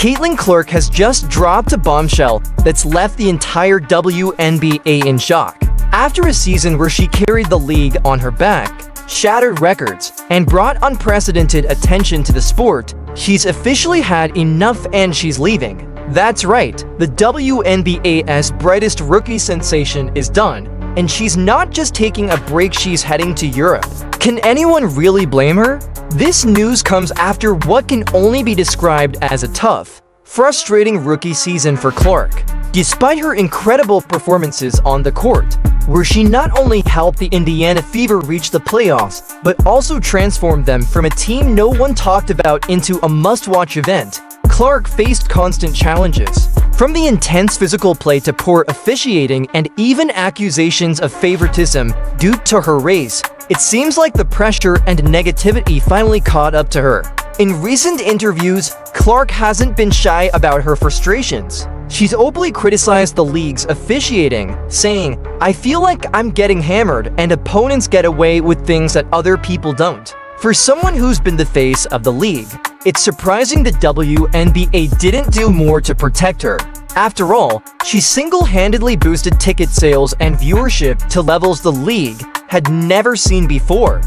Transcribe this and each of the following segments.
Caitlin Clark has just dropped a bombshell that's left the entire WNBA in shock. After a season where she carried the league on her back, shattered records, and brought unprecedented attention to the sport, she's officially had enough and she's leaving. That's right, the WNBA's brightest rookie sensation is done, and she's not just taking a break, she's heading to Europe. Can anyone really blame her? This news comes after what can only be described as a tough, frustrating rookie season for Clark. Despite her incredible performances on the court, where she not only helped the Indiana Fever reach the playoffs, but also transformed them from a team no one talked about into a must-watch event, Clark faced constant challenges. From the intense physical play to poor officiating and even accusations of favoritism due to her race, it seems like the pressure and negativity finally caught up to her. In recent interviews, Clark hasn't been shy about her frustrations. She's openly criticized the league's officiating, saying, "I feel like I'm getting hammered and opponents get away with things that other people don't." For someone who's been the face of the league, it's surprising the WNBA didn't do more to protect her. After all, she single-handedly boosted ticket sales and viewership to levels the league had never seen before.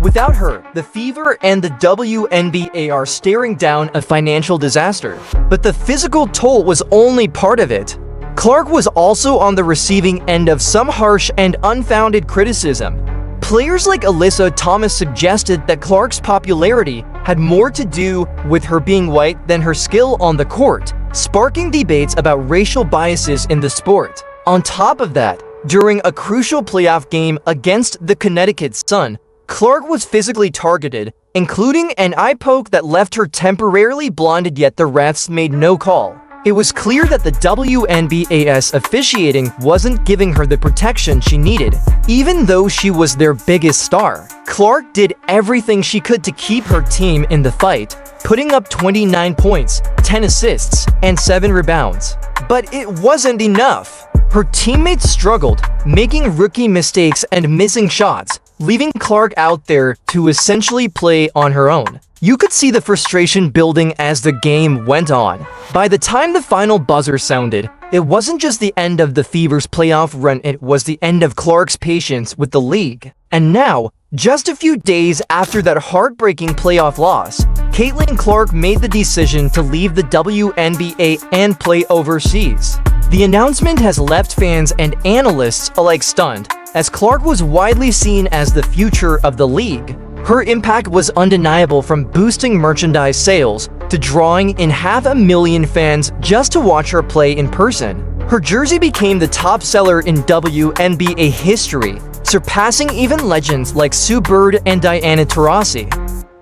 Without her, the Fever and the WNBA are staring down a financial disaster. But the physical toll was only part of it. Clark was also on the receiving end of some harsh and unfounded criticism. Players like Alyssa Thomas suggested that Clark's popularity had more to do with her being white than her skill on the court, sparking debates about racial biases in the sport. On top of that, during a crucial playoff game against the Connecticut Sun, Clark was physically targeted, including an eye poke that left her temporarily blinded, yet the refs made no call. It was clear that the WNBA's officiating wasn't giving her the protection she needed, even though she was their biggest star. Clark did everything she could to keep her team in the fight, putting up 29 points, 10 assists, and 7 rebounds. But it wasn't enough. Her teammates struggled, making rookie mistakes and missing shots, leaving Clark out there to essentially play on her own. You could see the frustration building as the game went on. By the time the final buzzer sounded, it wasn't just the end of the Fever's playoff run, it was the end of Clark's patience with the league. And now, just a few days after that heartbreaking playoff loss, Caitlin Clark made the decision to leave the WNBA and play overseas. The announcement has left fans and analysts alike stunned, as Clark was widely seen as the future of the league. Her impact was undeniable, from boosting merchandise sales to drawing in 500,000 fans just to watch her play in person. Her jersey became the top seller in WNBA history, surpassing even legends like Sue Bird and Diana Taurasi.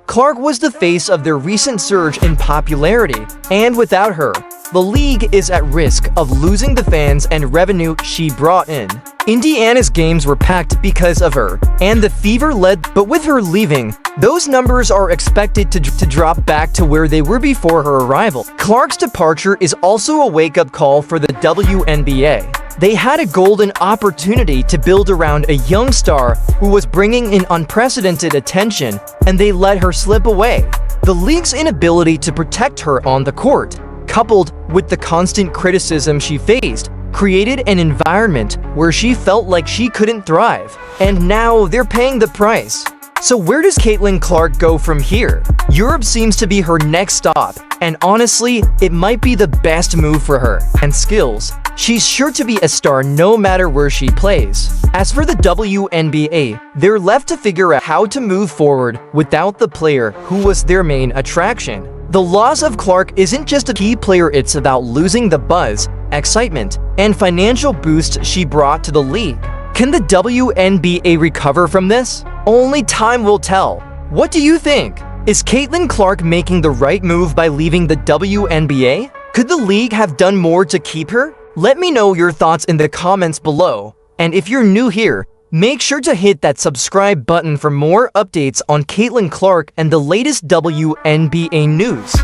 Clark was the face of their recent surge in popularity, and without her, the league is at risk of losing the fans and revenue she brought in. Indiana's games were packed because of her, and the Fever led, but with her leaving, those numbers are expected to drop back to where they were before her arrival. Clark's departure is also a wake-up call for the WNBA. They had a golden opportunity to build around a young star who was bringing in unprecedented attention, and they let her slip away. The league's inability to protect her on the court, coupled with the constant criticism she faced, created an environment where she felt like she couldn't thrive. And now they're paying the price. So where does Caitlin Clark go from here? Europe seems to be her next stop, and honestly, it might be the best move for her and skills. She's sure to be a star no matter where she plays. As for the WNBA, they're left to figure out how to move forward without the player who was their main attraction. The loss of Clark isn't just a key player, it's about losing the buzz, excitement, and financial boost she brought to the league. Can the WNBA recover from this? Only time will tell. What do you think? Is Caitlin Clark making the right move by leaving the WNBA? Could the league have done more to keep her? Let me know your thoughts in the comments below. And if you're new here, make sure to hit that subscribe button for more updates on Caitlin Clark and the latest WNBA news.